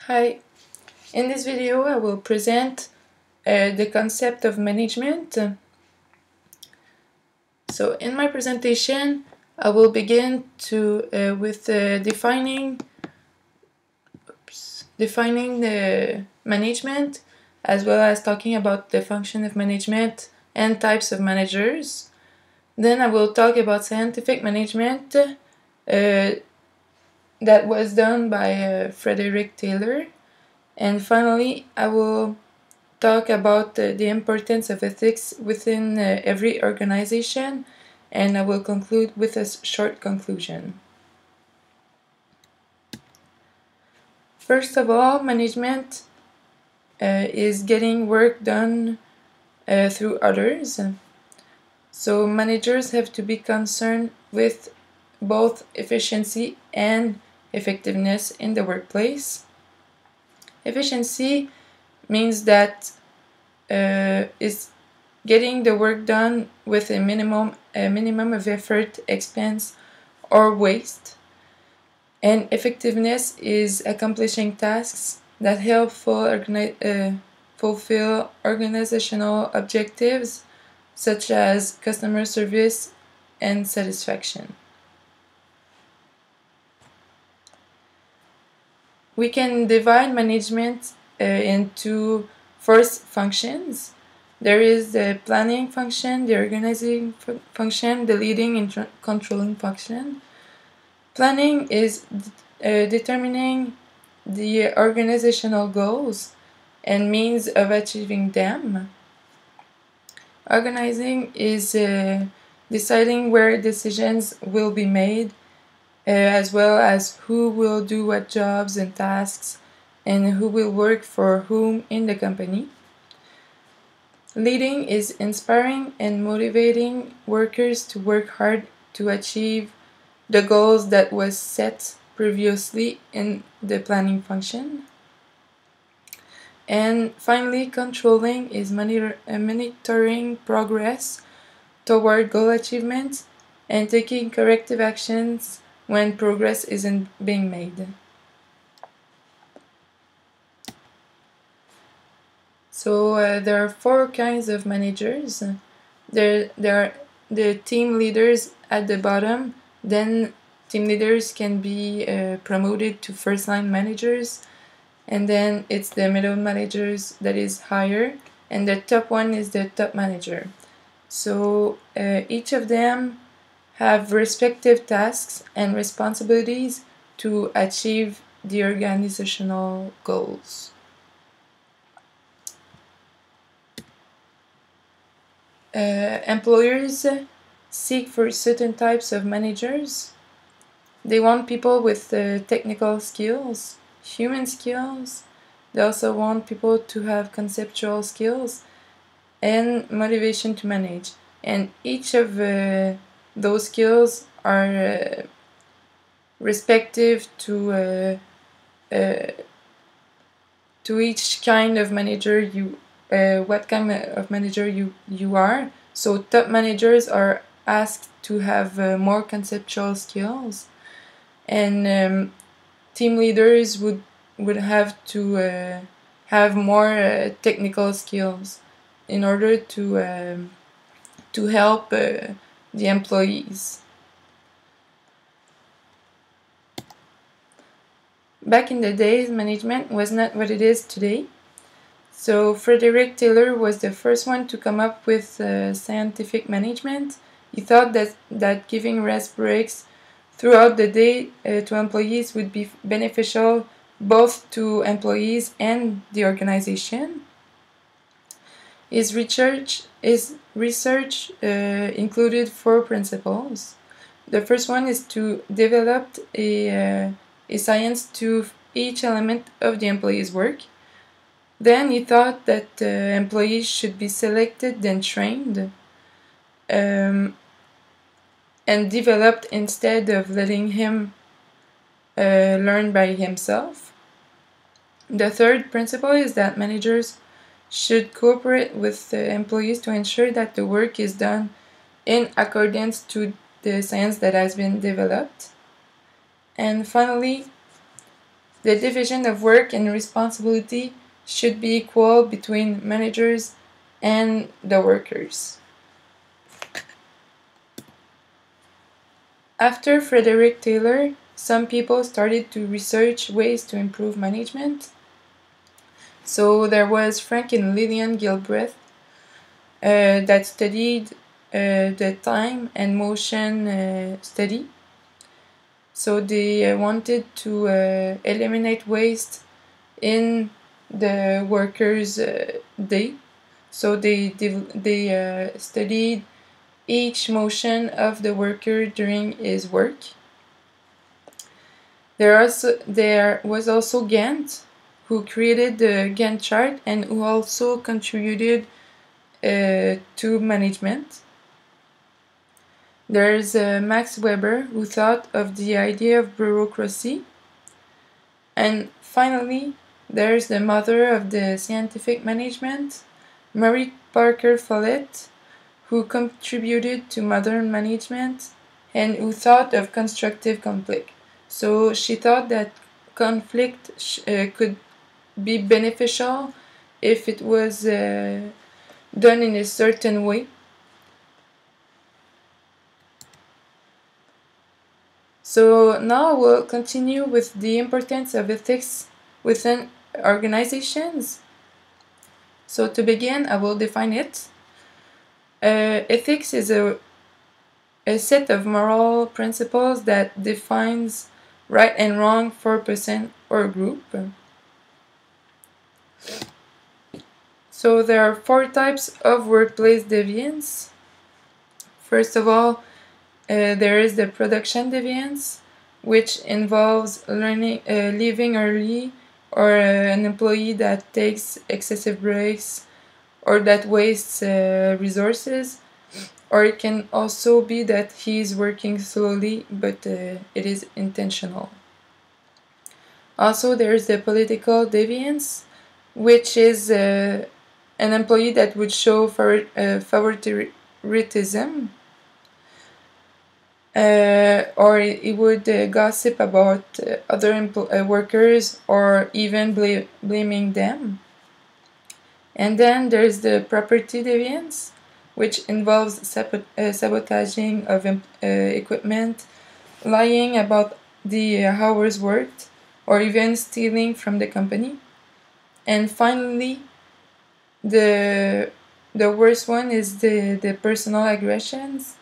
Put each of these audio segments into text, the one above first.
Hi, in this video I will present the concept of management. So in my presentation I will begin with defining the management, as well as talking about the function of management and types of managers. Then I will talk about scientific management that was done by Frederick Taylor. And finally, I will talk about the importance of ethics within every organization, and I will conclude with a short conclusion. First of all, management is getting work done through others. So managers have to be concerned with both efficiency and effectiveness in the workplace. Efficiency means that is getting the work done with a minimum of effort, expense, or waste. And effectiveness is accomplishing tasks that help fulfill organizational objectives such as customer service and satisfaction. We can divide management into first functions. There is the planning function, the organizing function, the leading and controlling function. Planning is determining the organizational goals and means of achieving them. Organizing is deciding where decisions will be made, as well as who will do what jobs and tasks, and who will work for whom in the company. Leading is inspiring and motivating workers to work hard to achieve the goals that was set previously in the planning function. And finally, controlling is monitoring progress toward goal achievement and taking corrective actions when progress isn't being made. So there are four kinds of managers. There are the team leaders at the bottom. Then team leaders can be promoted to first-line managers, and then it's the middle managers that is higher, and the top one is the top manager. So each of them have respective tasks and responsibilities to achieve the organizational goals. Employers seek for certain types of managers. They want people with technical skills, human skills. They also want people to have conceptual skills and motivation to manage. And each of those skills are respective to each kind of manager what kind of manager you are. So top managers are asked to have more conceptual skills, and team leaders would have to have more technical skills in order to help the employees. Back in the days, management was not what it is today. So Frederick Taylor was the first one to come up with scientific management. He thought that giving rest breaks throughout the day to employees would be beneficial both to employees and the organization. His research included four principles. The first one is to develop a science to each element of the employee's work. Then he thought that employees should be selected and trained and developed instead of letting him learn by himself. The third principle is that managers should cooperate with the employees to ensure that the work is done in accordance to the science that has been developed. And finally, the division of work and responsibility should be equal between managers and the workers. After Frederick Taylor, some people started to research ways to improve management. So there was Frank and Lillian Gilbreth that studied the time and motion study. So they wanted to eliminate waste in the workers' day. So they studied each motion of the worker during his work. There was also Gantt, who created the Gantt chart and who also contributed to management. There's Max Weber, who thought of the idea of bureaucracy. And finally, there's the mother of the scientific management, Mary Parker Follett, who contributed to modern management and who thought of constructive conflict. So she thought that conflict could be beneficial if it was done in a certain way. So now we'll continue with the importance of ethics within organizations. So to begin, I will define it. Ethics is a set of moral principles that defines right and wrong for a person or a group. So there are 4 types of workplace deviance. First of all, there is the production deviance, which involves leaving early, or an employee that takes excessive breaks, or that wastes resources, or it can also be that he is working slowly, but it is intentional. Also, there is the political deviance, which is an employee that would show favoritism, or he would gossip about other workers, or even blaming them. And then there's the property deviance, which involves sabotaging of equipment, lying about the hours worked, or even stealing from the company. And finally, the worst one is the personal aggressions,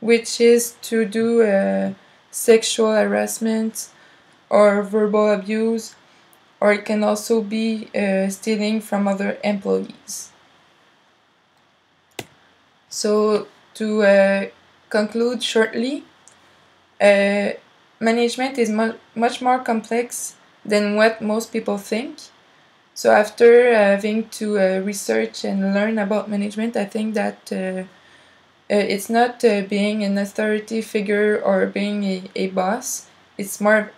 which is to do sexual harassment or verbal abuse, or it can also be stealing from other employees. So to conclude shortly, management is much more complex than what most people think. So after having to research and learn about management, I think that it's not being an authority figure or being a boss. It's more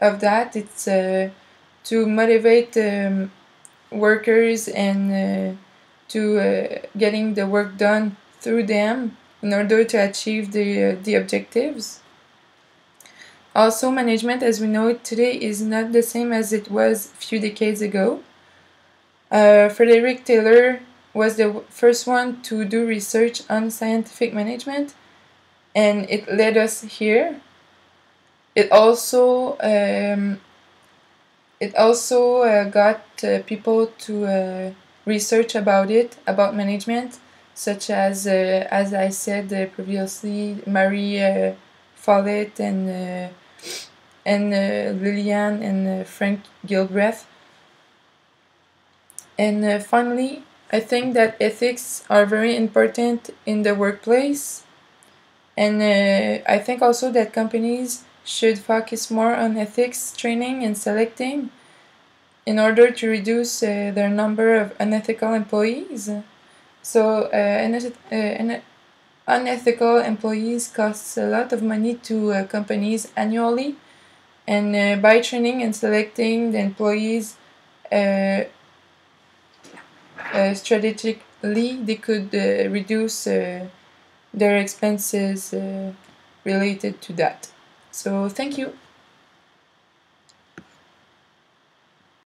of that. It's to motivate workers and to getting the work done through them in order to achieve the objectives. Also, management as we know it today is not the same as it was a few decades ago. Frederick Taylor was the first one to do research on scientific management, and it led us here. It also got people to research about management, such as I said previously, Marie Follett and Lillian and Frank Gilbreth. And finally, I think that ethics are very important in the workplace, and I think also that companies should focus more on ethics training and selecting in order to reduce their number of unethical employees. So unethical employees cost a lot of money to companies annually, and by training and selecting the employees strategically, they could reduce their expenses related to that. So thank you.